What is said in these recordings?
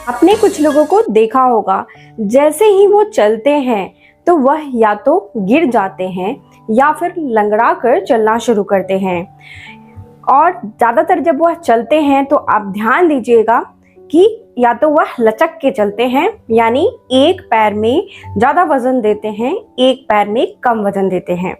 आपने कुछ लोगों को देखा होगा, जैसे ही वो चलते हैं तो वह या तो गिर जाते हैं या फिर लंगड़ा कर चलना शुरू करते हैं। और ज़्यादातर जब वह चलते हैं तो आप ध्यान दीजिएगा कि या तो वह लचक के चलते हैं, यानी एक पैर में ज़्यादा वजन देते हैं, एक पैर में कम वजन देते हैं।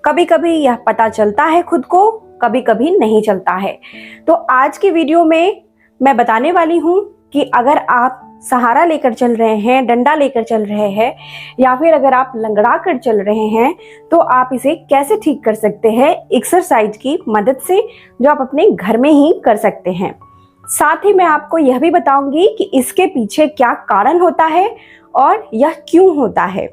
कभी कभी यह पता चलता है खुद को, कभी कभी नहीं चलता है। तो आज की वीडियो में मैं बताने वाली हूँ कि अगर आप सहारा लेकर चल रहे हैं, डंडा लेकर चल रहे हैं, या फिर अगर आप लंगड़ा कर चल रहे हैं तो आप इसे कैसे ठीक कर सकते हैं एक्सरसाइज की मदद से, जो आप अपने घर में ही कर सकते हैं। साथ ही मैं आपको यह भी बताऊंगी कि इसके पीछे क्या कारण होता है और यह क्यों होता है।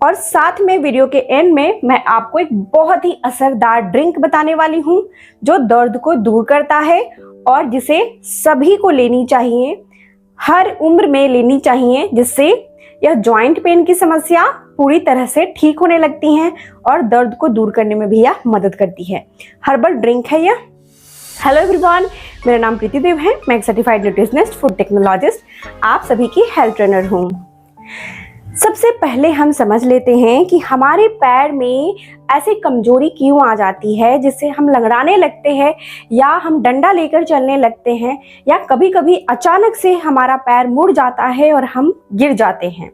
और साथ में वीडियो के एंड में मैं आपको एक बहुत ही असरदार ड्रिंक बताने वाली हूँ जो दर्द को दूर करता है और जिसे सभी को लेनी चाहिए, हर उम्र में लेनी चाहिए, जिससे यह जॉइंट पेन की समस्या पूरी तरह से ठीक होने लगती हैं और दर्द को दूर करने में भी यह मदद करती है। हर्बल ड्रिंक है यह। हेलो एवरीवन, मेरा नाम प्रीति देव है। मैं एक सर्टिफाइड न्यूट्रिशनिस्ट, फूड टेक्नोलॉजिस्ट, आप सभी की हेल्थ ट्रेनर हूँ। सबसे पहले हम समझ लेते हैं कि हमारे पैर में ऐसी कमजोरी क्यों आ जाती है जिससे हम लंगड़ाने लगते हैं या हम डंडा लेकर चलने लगते हैं, या कभी कभी अचानक से हमारा पैर मुड़ जाता है और हम गिर जाते हैं।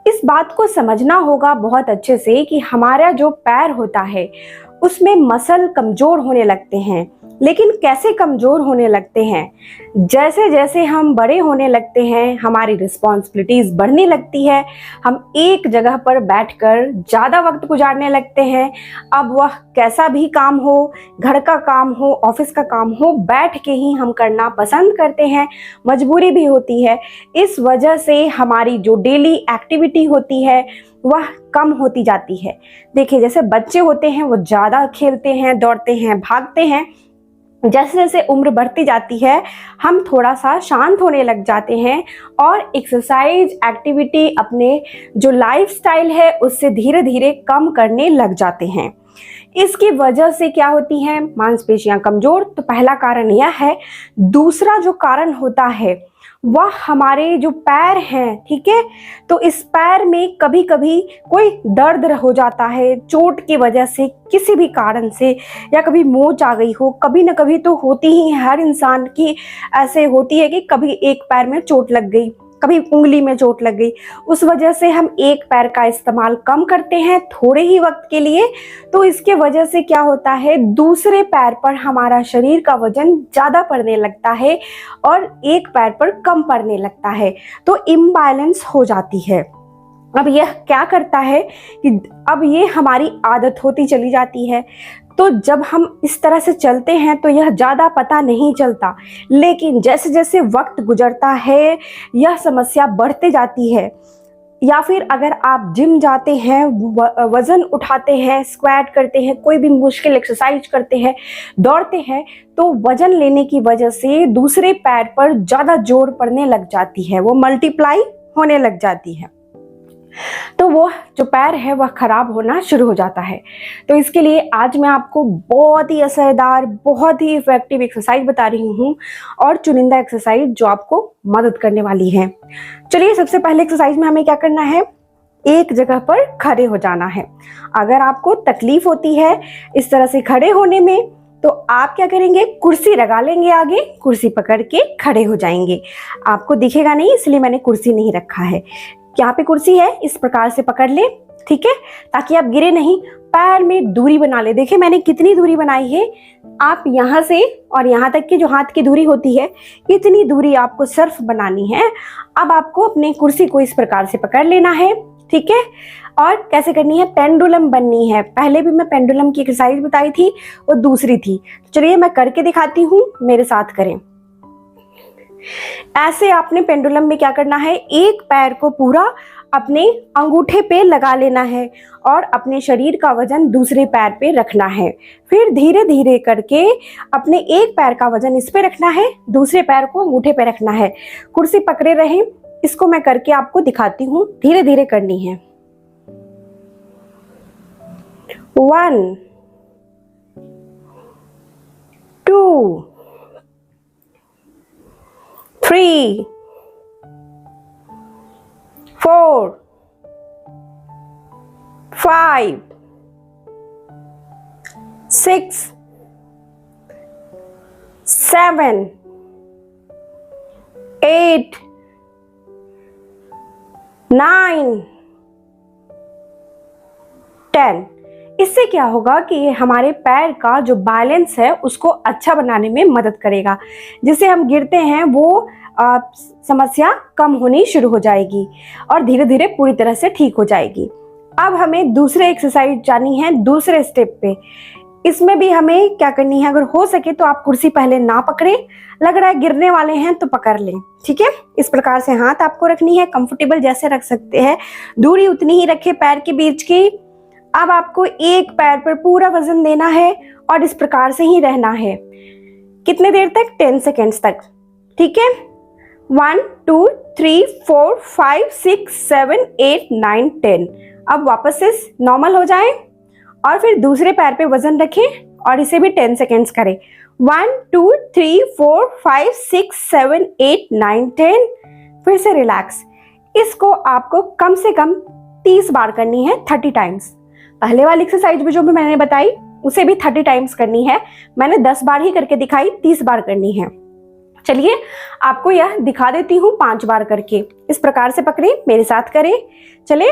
इस बात को समझना होगा बहुत अच्छे से कि हमारा जो पैर होता है उसमें मसल कमजोर होने लगते हैं। लेकिन कैसे कमजोर होने लगते हैं? जैसे जैसे हम बड़े होने लगते हैं, हमारी रिस्पॉन्सिबिलिटीज बढ़ने लगती है, हम एक जगह पर बैठकर ज़्यादा वक्त गुजारने लगते हैं। अब वह कैसा भी काम हो, घर का काम हो, ऑफिस का काम हो, बैठ के ही हम करना पसंद करते हैं, मजबूरी भी होती है। इस वजह से हमारी जो डेली एक्टिविटी होती है वह कम होती जाती है। देखिए, जैसे बच्चे होते हैं वो ज़्यादा खेलते हैं, दौड़ते हैं, भागते हैं। जैसे जैसे उम्र बढ़ती जाती है हम थोड़ा सा शांत होने लग जाते हैं और एक्सरसाइज एक्टिविटी अपने जो लाइफस्टाइल है उससे धीरे धीरे कम करने लग जाते हैं। इसकी वजह से क्या होती है? मांसपेशियां कमजोर। तो पहला कारण यह है। दूसरा जो कारण होता है वह हमारे जो पैर हैं, ठीक है, तो इस पैर में कभी कभी कोई दर्द हो जाता है चोट की वजह से, किसी भी कारण से, या कभी मोच आ गई हो। कभी ना कभी तो होती ही है, हर इंसान की ऐसे होती है कि कभी एक पैर में चोट लग गई, कभी उंगली में चोट लग गई। उस वजह से हम एक पैर का इस्तेमाल कम करते हैं थोड़े ही वक्त के लिए। तो इसके वजह से क्या होता है, दूसरे पैर पर हमारा शरीर का वजन ज़्यादा पड़ने लगता है और एक पैर पर कम पड़ने लगता है, तो इम्बैलेंस हो जाती है। अब यह क्या करता है कि अब ये हमारी आदत होती चली जाती है। तो जब हम इस तरह से चलते हैं तो यह ज़्यादा पता नहीं चलता, लेकिन जैसे जैसे वक्त गुजरता है यह समस्या बढ़ते जाती है। या फिर अगर आप जिम जाते हैं, वज़न उठाते हैं, स्क्वाट करते हैं, कोई भी मुश्किल एक्सरसाइज करते हैं, दौड़ते हैं, तो वज़न लेने की वजह से दूसरे पैर पर ज़्यादा जोर पड़ने लग जाती है, वो मल्टीप्लाई होने लग जाती है, तो वो जो पैर है वह खराब होना शुरू हो जाता है। तो इसके लिए आज मैं आपको बहुत ही असरदार, बहुत ही इफेक्टिव एक्सरसाइज बता रही हूँ और चुनिंदा एक्सरसाइज जो आपको मदद करने वाली है। चलिए, सबसे पहले एक्सरसाइज में हमें क्या करना है, एक जगह पर खड़े हो जाना है। अगर आपको तकलीफ होती है इस तरह से खड़े होने में तो आप क्या करेंगे, कुर्सी लगा लेंगे आगे, कुर्सी पकड़ के खड़े हो जाएंगे। आपको दिखेगा नहीं इसलिए मैंने कुर्सी नहीं रखा है। यहाँ पे कुर्सी है, इस प्रकार से पकड़ ले, ठीक है, ताकि आप गिरे नहीं। पैर में दूरी बना ले। देखिए मैंने कितनी दूरी बनाई है। आप यहाँ से और यहाँ तक की जो हाथ की दूरी होती है, इतनी दूरी आपको सिर्फ बनानी है। अब आपको अपने कुर्सी को इस प्रकार से पकड़ लेना है, ठीक है। और कैसे करनी है, पेंडुलम बननी है। पहले भी मैं पेंडुलम की एक्सरसाइज बताई थी, वो दूसरी थी। चलिए मैं करके दिखाती हूँ, मेरे साथ करें। ऐसे आपने पेंडुलम में क्या करना है, एक पैर को पूरा अपने अंगूठे पे लगा लेना है और अपने शरीर का वजन दूसरे पैर पे रखना है। फिर धीरे धीरे करके अपने एक पैर का वजन इस पे रखना है, दूसरे पैर को अंगूठे पे रखना है। कुर्सी पकड़े रहें। इसको मैं करके आपको दिखाती हूँ, धीरे धीरे करनी है। 1 2 3 4 5 6 7 8 9 10। इससे क्या होगा कि ये हमारे पैर का जो बैलेंस है उसको अच्छा बनाने में मदद करेगा, जिससे हम गिरते हैं वो समस्या कम होनी शुरू हो जाएगी और धीरे धीरे पूरी तरह से ठीक हो जाएगी। अब हमें दूसरे एक्सरसाइज जानी है, दूसरे स्टेप पे। इसमें भी हमें क्या करनी है, अगर हो सके तो आप कुर्सी पहले ना पकड़े, लग रहा है गिरने वाले हैं तो पकड़ लें, ठीक है। इस प्रकार से हाथ आपको रखनी है, कंफर्टेबल जैसे रख सकते हैं, दूरी उतनी ही रखें पैर के बीच की। अब आपको एक पैर पर पूरा वजन देना है और इस प्रकार से ही रहना है। कितने देर तक? 10 सेकेंड्स तक, ठीक है। 1 2 3 4 5 6 7 8 9 10। अब वापस से नॉर्मल हो जाए और फिर दूसरे पैर पे वजन रखें और इसे भी 10 सेकेंड्स करें। 1 2 3 4 5 6 7 8 9 10। फिर से रिलैक्स। इसको आपको कम से कम 30 बार करनी है, 30 टाइम्स। पहले वाली एक्सरसाइज भी जो भी मैंने बताई उसे भी 30 टाइम्स करनी है। मैंने 10 बार ही करके दिखाई, 30 बार करनी है। चलिए आपको यह दिखा देती हूँ 5 बार करके। इस प्रकार से पकड़े, मेरे साथ करें। चले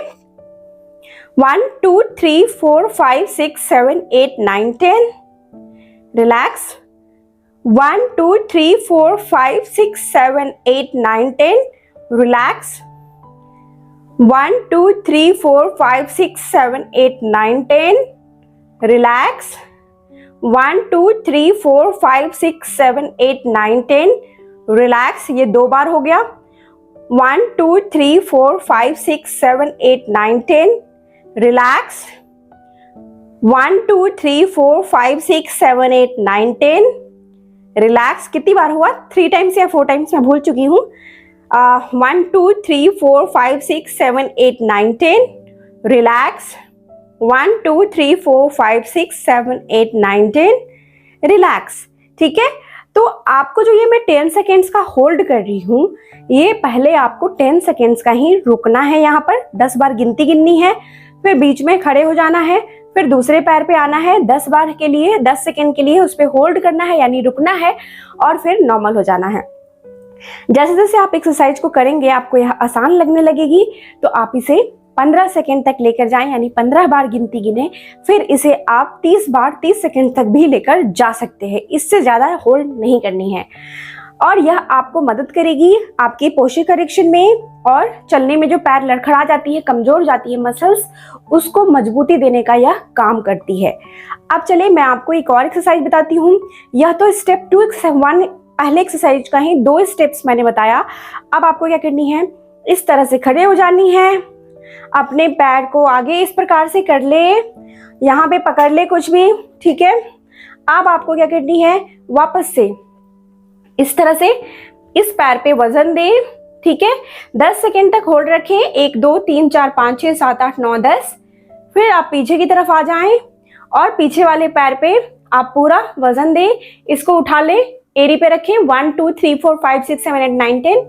1 2 3 4 5 6 7 8 9 10। रिलैक्स। 1 2 3 4 5 6 7 8 9 10। रिलैक्स। 1 2 3 4 5 6 7 8 9 10। रिलैक्स। 1 2 3 4 5 6 7 8 9 10। रिलैक्स। ये 2 बार हो गया। 1 2 3 4 5 6 7 8 9 10। रिलैक्स। 1 2 3 4 5 6 7 8 9 10। रिलैक्स। कितनी बार हुआ? 3 टाइम्स या 4 टाइम्स, मैं भूल चुकी हूँ। 1 2 3 4 5 6 7 8 9 10। रिलैक्स। 1 2 3 4 5 6 7 8 9 10। रिलैक्स, ठीक है। तो आपको जो ये मैं 10 सेकेंड्स का होल्ड कर रही हूँ, ये पहले आपको 10 सेकेंड्स का ही रुकना है। यहाँ पर 10 बार गिनती गिननी है, फिर बीच में खड़े हो जाना है, फिर दूसरे पैर पे आना है, 10 बार के लिए 10 सेकेंड के लिए उस पर होल्ड करना है, यानी रुकना है, और फिर नॉर्मल हो जाना है। जैसे जैसे आप एक्सरसाइज को करेंगे आपको यह आसान लगने लगेगी, तो आप इसे 15 सेकेंड तक लेकर जाएं, यानी 15 बार गिनती गिने, फिर इसे आप 30 बार 30 सेकेंड तक भी लेकर जा सकते हैं। इससे ज़्यादा होल्ड नहीं करनी है। और यह आपको मदद करेगी आपकी पोस्चर करेक्शन में, और चलने में जो पैर लड़खड़ा जाती है, कमजोर जाती है मसल्स, उसको मजबूती देने का यह काम करती है। अब चले मैं आपको एक और एक्सरसाइज बताती हूँ। यह तो स्टेप 2 1 पहले एक्सरसाइज का ही 2 स्टेप्स मैंने बताया। अब आपको क्या करनी है, इस तरह से खड़े हो जानी है, अपने पैर को आगे इस प्रकार से कर ले, यहाँ पे पकड़ ले कुछ भी, ठीक है। अब आपको क्या करनी है, वापस से इस तरह से इस पैर पे वजन दे, ठीक है। 10 सेकेंड तक होल्ड रखें, 1 2 3 4 5 6 7 8 9 10। फिर आप पीछे की तरफ आ जाएं और पीछे वाले पैर पे आप पूरा वजन दें, इसको उठा ले, एड़ी पे रखें। 1 2 3 4 5 6 7 8 9 10।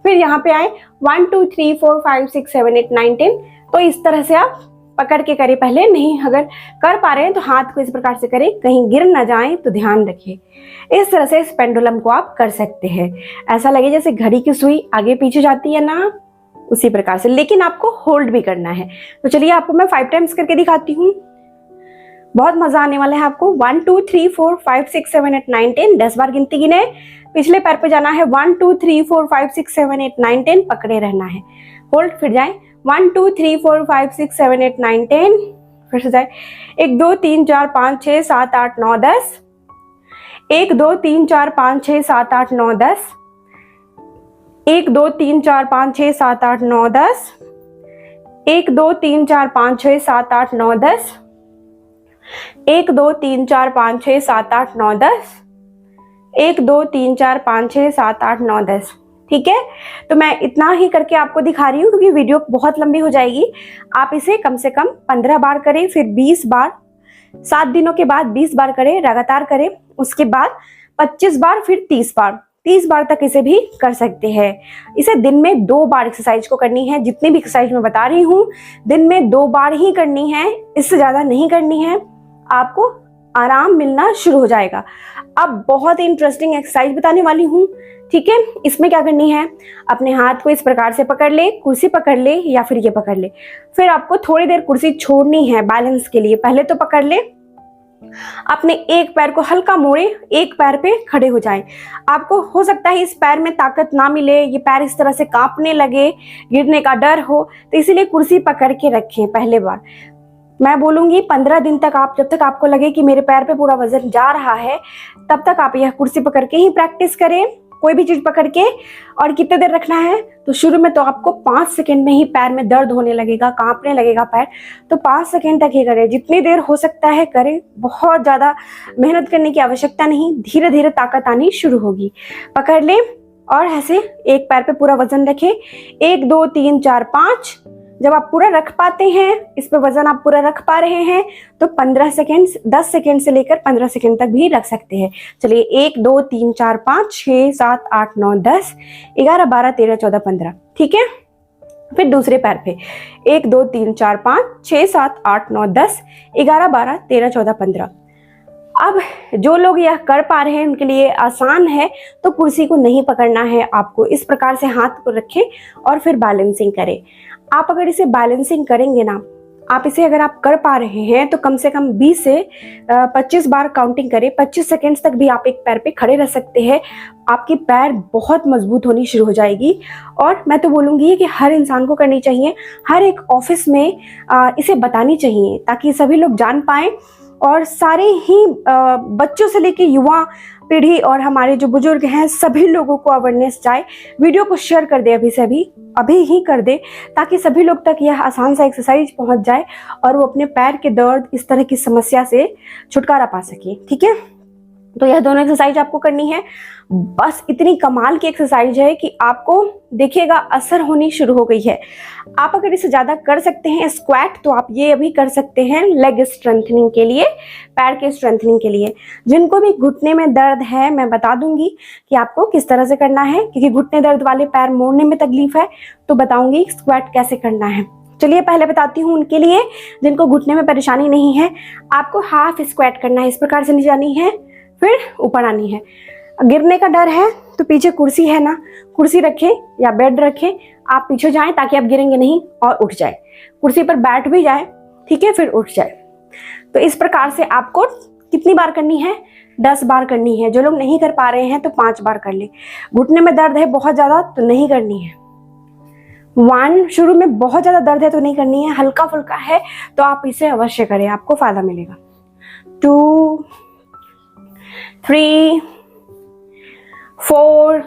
फिर यहाँ पे आए 1 2 3 4 5 6 7 8 9 10। तो इस तरह से आप पकड़ के करें पहले, नहीं अगर कर पा रहे हैं तो हाथ को इस प्रकार से करें, कहीं गिर ना जाए तो ध्यान रखें। इस तरह से इस पेंडुलम को आप कर सकते हैं। ऐसा लगे जैसे घड़ी की सुई आगे पीछे जाती है ना, उसी प्रकार से, लेकिन आपको होल्ड भी करना है। तो चलिए आपको मैं 5 टाइम्स करके दिखाती हूँ, बहुत मजा आने वाला है आपको। 1 2 3 4 5 6 7 8 9 10। 10 बार गिनती गिने, पिछले पैर पे जाना है। 1 2 3 4 5 6 7 8 9 10, पकड़े रहना है, होल्ड, फिर जाए 1 2 3 4 5 6 7 8 9 10। फिर से जाए 1 2 3 4 5 6 7 8 9 10। 1 2 3 4 5 6 7 8 9 10। 1 2 3 4 5 6 7 8 9 10। 1 2 3 4 5 6 7 8 9 10। 1 2 3 4 5 6 7 8 9 10। 1 2 3 4 5 6 7 8 9 10। ठीक है, तो मैं इतना ही करके आपको दिखा रही हूँ क्योंकि वीडियो बहुत लंबी हो जाएगी। आप इसे कम से कम 15 बार करें, फिर 20 बार, 7 दिनों के बाद 20 बार करें, लगातार करें। उसके बाद 25 बार, फिर 30 बार। 30 बार तक इसे भी कर सकते हैं। इसे दिन में 2 बार एक्सरसाइज को करनी है। जितनी भी एक्सरसाइज मैं बता रही हूँ दिन में 2 बार ही करनी है, इससे ज़्यादा नहीं करनी है, आपको आराम मिलना शुरू हो जाएगा। अब बहुत इंटरेस्टिंग एक्सरसाइज बताने वाली हूँ, ठीक है। इसमें क्या करनी है, अपने हाथ को इस प्रकार से पकड़ ले, कुर्सी पकड़ ले या फिर ये पकड़ ले। फिर आपको थोड़ी देर कुर्सी छोड़नी है बैलेंस के लिए। पहले तो पकड़ ले, अपने एक पैर को हल्का मोड़े, एक पैर पे खड़े हो जाएं। आपको हो सकता है इस पैर में ताकत ना मिले, ये पैर इस तरह से कांपने लगे, गिरने का डर हो, तो इसीलिए कुर्सी पकड़ के रखें। पहले बार मैं बोलूंगी 15 दिन तक आप, जब तक आपको लगे कि मेरे पैर पे पूरा वजन जा रहा है, तब तक आप यह कुर्सी पकड़ के ही प्रैक्टिस करें, कोई भी चीज पकड़ के। और कितने देर रखना है, तो शुरू में तो आपको 5 सेकंड में ही पैर में दर्द होने लगेगा, कांपने लगेगा पैर, तो 5 सेकंड तक ही करें। जितनी देर हो सकता है करें, बहुत ज्यादा मेहनत करने की आवश्यकता नहीं, धीरे धीरे ताकत आनी शुरू होगी। पकड़ ले और ऐसे एक पैर पे पूरा वजन रखें। 1 2 3 4 5। जब आप पूरा रख पाते हैं, इस पे वजन आप पूरा रख पा रहे हैं, तो 15 सेकेंड, 10 सेकेंड से लेकर 15 सेकेंड तक भी रख सकते हैं। चलिए 1 2 3 4 5 6 7 8 9 10 11 12 13 14 15, ठीक है। फिर दूसरे पैर पे 1 2 3 4 5 6 7 8 9 10 11 12 13 14 15। अब जो लोग यह कर पा रहे हैं उनके लिए आसान है, तो कुर्सी को नहीं पकड़ना है आपको। इस प्रकार से हाथ को रखें और फिर बैलेंसिंग करें। आप अगर इसे बैलेंसिंग करेंगे ना, आप इसे अगर आप कर पा रहे हैं तो कम से कम 20 से 25 बार काउंटिंग करें। 25 सेकेंड्स तक भी आप एक पैर पे खड़े रह सकते हैं। आपकी पैर बहुत मजबूत होनी शुरू हो जाएगी। और मैं तो बोलूँगी कि हर इंसान को करनी चाहिए, हर एक ऑफिस में इसे बतानी चाहिए, ताकि सभी लोग जान पाएँ और सारे ही बच्चों से लेकर युवा पीढ़ी और हमारे जो बुजुर्ग हैं, सभी लोगों को अवेयरनेस जाए। वीडियो को शेयर कर दे, अभी ही कर दे, ताकि सभी लोग तक यह आसान सा एक्सरसाइज पहुंच जाए और वो अपने पैर के दर्द, इस तरह की समस्या से छुटकारा पा सके, ठीक है। तो यह दोनों एक्सरसाइज आपको करनी है। बस इतनी कमाल की एक्सरसाइज है कि आपको देखिएगा असर होनी शुरू हो गई है। आप अगर इसे ज़्यादा कर सकते हैं स्क्वाट, तो आप ये अभी कर सकते हैं लेग स्ट्रेंथनिंग के लिए, पैर के स्ट्रेंथनिंग के लिए। जिनको भी घुटने में दर्द है, मैं बता दूंगी कि आपको किस तरह से करना है, क्योंकि घुटने दर्द वाले पैर मोड़ने में तकलीफ है, तो बताऊंगी स्क्वाट कैसे करना है। चलिए पहले बताती हूँ उनके लिए जिनको घुटने में परेशानी नहीं है। आपको हाफ स्क्वाट करना है, इस प्रकार से नीचे आनी है, फिर ऊपर आनी है। गिरने का डर है तो पीछे कुर्सी है ना, कुर्सी रखें या बेड रखें, आप पीछे जाएं ताकि आप गिरेंगे नहीं और उठ जाए। कुर्सी पर बैठ भी जाए, ठीक है, फिर उठ जाए। तो इस प्रकार से आपको कितनी बार करनी है, 10 बार करनी है। जो लोग नहीं कर पा रहे हैं तो 5 बार कर ले। घुटने में दर्द है बहुत ज़्यादा तो नहीं करनी है। 1 शुरू में बहुत ज़्यादा दर्द है तो नहीं करनी है, हल्का फुल्का है तो आप इसे अवश्य करें, आपको फ़ायदा मिलेगा। 2 3 4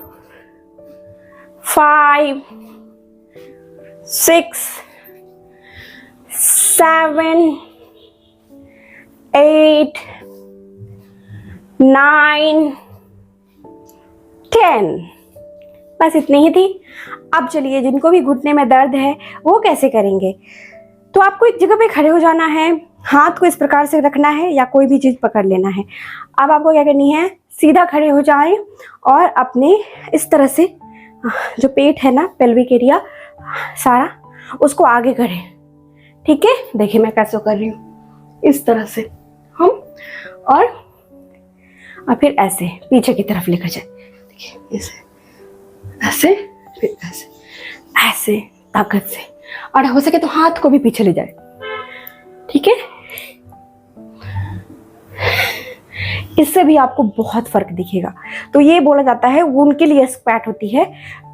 5 6 7 8 9 10। बस इतनी ही थी। अब चलिए जिनको भी घुटने में दर्द है वो कैसे करेंगे। तो आपको एक जगह पे खड़े हो जाना है, हाथ को इस प्रकार से रखना है या कोई भी चीज़ पकड़ लेना है। अब आपको क्या करनी है, सीधा खड़े हो जाएं और अपने इस तरह से जो पेट है ना, पेल्विक एरिया सारा, उसको आगे करें, ठीक है। देखिए मैं कैसे कर रही हूँ, इस तरह से हम, और फिर ऐसे पीछे की तरफ लेकर जाए। देखिए ऐसे, फिर ऐसे, ऐसे ताकत से, और हो सके तो हाथ को भी पीछे ले जाए, ठीक है। इससे भी आपको बहुत फर्क दिखेगा। तो ये बोला जाता है उनके लिए स्क्वाट होती है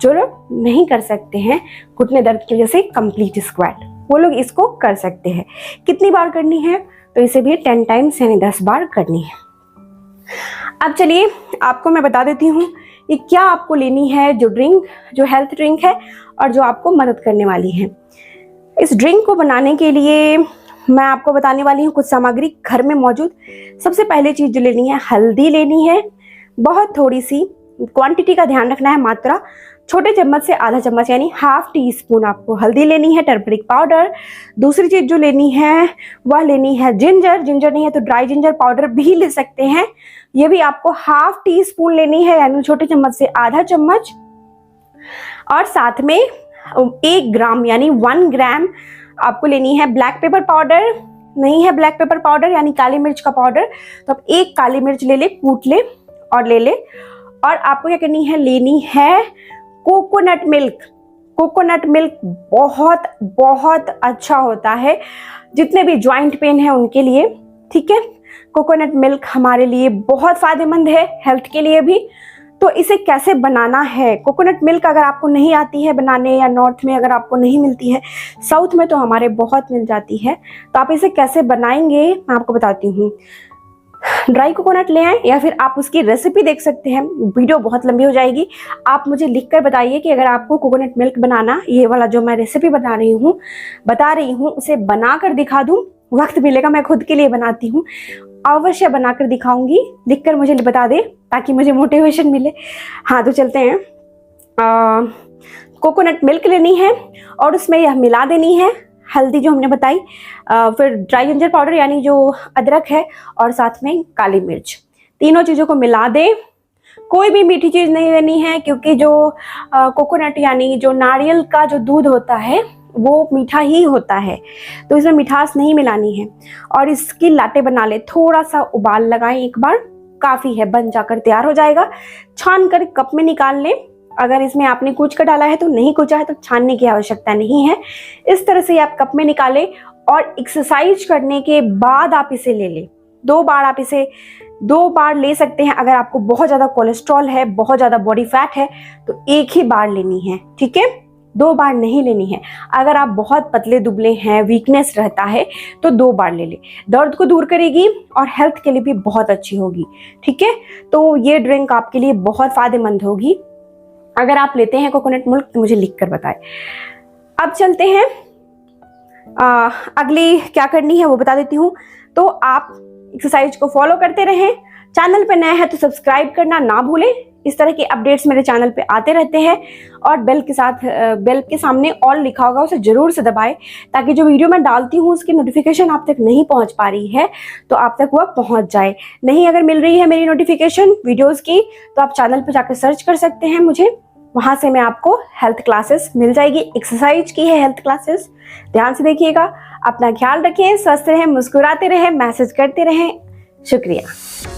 जो लोग नहीं कर सकते हैं घुटने दर्द की वजह से कंप्लीट स्क्वाट, वो लोग इसको कर सकते हैं। कितनी बार करनी है, तो इसे भी 10 टाइम्स यानी 10 बार करनी है। अब चलिए आपको मैं बता देती हूँ ये क्या आपको लेनी है, जो ड्रिंक, जो हेल्थ ड्रिंक है और जो आपको मदद करने वाली है। इस ड्रिंक को बनाने के लिए मैं आपको बताने वाली हूँ कुछ सामग्री घर में मौजूद। सबसे पहले चीज़ जो लेनी है, हल्दी लेनी है, बहुत थोड़ी सी, क्वांटिटी का ध्यान रखना है, मात्रा छोटे चम्मच से आधा चम्मच यानी हाफ टी स्पून आपको हल्दी लेनी है, टर्मरिक पाउडर। दूसरी चीज जो लेनी है वह लेनी है जिंजर। जिंजर नहीं है तो ड्राई जिंजर पाउडर भी ले सकते हैं। ये भी आपको हाफ टी स्पून लेनी है यानी छोटे चम्मच से आधा चम्मच। और साथ में 1 ग्राम यानी 1 ग्राम आपको लेनी है ब्लैक पेपर पाउडर। नहीं है ब्लैक पेपर पाउडर यानी काली मिर्च का पाउडर, तो आप 1 काली मिर्च ले ले, कूट ले और ले ले। और आपको क्या करनी है, लेनी है कोकोनट मिल्क। कोकोनट मिल्क बहुत बहुत अच्छा होता है जितने भी जॉइंट पेन है उनके लिए, ठीक है। कोकोनट मिल्क हमारे लिए बहुत फायदेमंद है, हेल्थ के लिए भी। तो इसे कैसे बनाना है, कोकोनट मिल्क अगर आपको नहीं आती है बनाने या नॉर्थ में अगर आपको नहीं मिलती है, साउथ में तो हमारे बहुत मिल जाती है, तो आप इसे कैसे बनाएंगे मैं आपको बताती हूँ। ड्राई कोकोनट ले आए या फिर आप उसकी रेसिपी देख सकते हैं, वीडियो बहुत लंबी हो जाएगी। आप मुझे लिखकर बताइए कि अगर आपको कोकोनट मिल्क बनाना, ये वाला जो मैं रेसिपी बता रही हूँ उसे बनाकर दिखा दूँ, वक्त मिलेगा मैं खुद के लिए बनाती हूँ, अवश्य बनाकर दिखाऊंगी। लिखकर मुझे बता दे ताकि मुझे मोटिवेशन मिले। हाँ तो चलते हैं। कोकोनट मिल्क लेनी है और उसमें यह मिला देनी है हल्दी जो हमने बताई, फिर ड्राई जिंजर पाउडर यानी जो अदरक है, और साथ में काली मिर्च। तीनों चीज़ों को मिला दे। कोई भी मीठी चीज़ नहीं लेनी है क्योंकि जो कोकोनट यानी जो नारियल का जो दूध होता है वो मीठा ही होता है, तो इसमें मिठास नहीं मिलानी है। और इसकी लाटे बना ले, थोड़ा सा उबाल लगाएं एक बार, काफ़ी है, बन जाकर तैयार हो जाएगा। छान कर कप में निकाल लें। अगर इसमें आपने कूच कर डाला है तो नहीं कूचा है तो छानने की आवश्यकता नहीं है। इस तरह से आप कप में निकालें और एक्सरसाइज करने के बाद आप इसे ले लें। 2 बार आप इसे 2 बार ले सकते हैं। अगर आपको बहुत ज़्यादा कोलेस्ट्रॉल है, बहुत ज़्यादा बॉडी फैट है तो 1 ही बार लेनी है, ठीक है, 2 बार नहीं लेनी है। अगर आप बहुत पतले दुबले हैं, वीकनेस रहता है तो 2 बार ले ले। दर्द को दूर करेगी और हेल्थ के लिए भी बहुत अच्छी होगी, ठीक है। तो ये ड्रिंक आपके लिए बहुत फायदेमंद होगी। अगर आप लेते हैं कोकोनट मिल्क तो मुझे लिख कर बताएं। अब चलते हैं, अगली क्या करनी है वो बता देती हूँ। तो आप एक्सरसाइज को फॉलो करते रहें। चैनल पे नए हैं तो सब्सक्राइब करना ना भूलें। इस तरह के अपडेट्स मेरे चैनल पे आते रहते हैं। और बेल के सामने ऑल लिखा होगा उसे जरूर से दबाएं ताकि जो वीडियो मैं डालती हूँ उसकी नोटिफिकेशन आप तक नहीं पहुँच पा रही है तो आप तक वह पहुँच जाए। नहीं अगर मिल रही है मेरी नोटिफिकेशन वीडियोज़ की तो आप चैनल पर जाकर सर्च कर सकते हैं मुझे, वहाँ से मैं आपको हेल्थ क्लासेस मिल जाएगी। एक्सरसाइज की है हेल्थ क्लासेस, ध्यान से देखिएगा। अपना ख्याल रखें, स्वस्थ रहें, मुस्कुराते रहें, मैसेज करते रहें। शुक्रिया।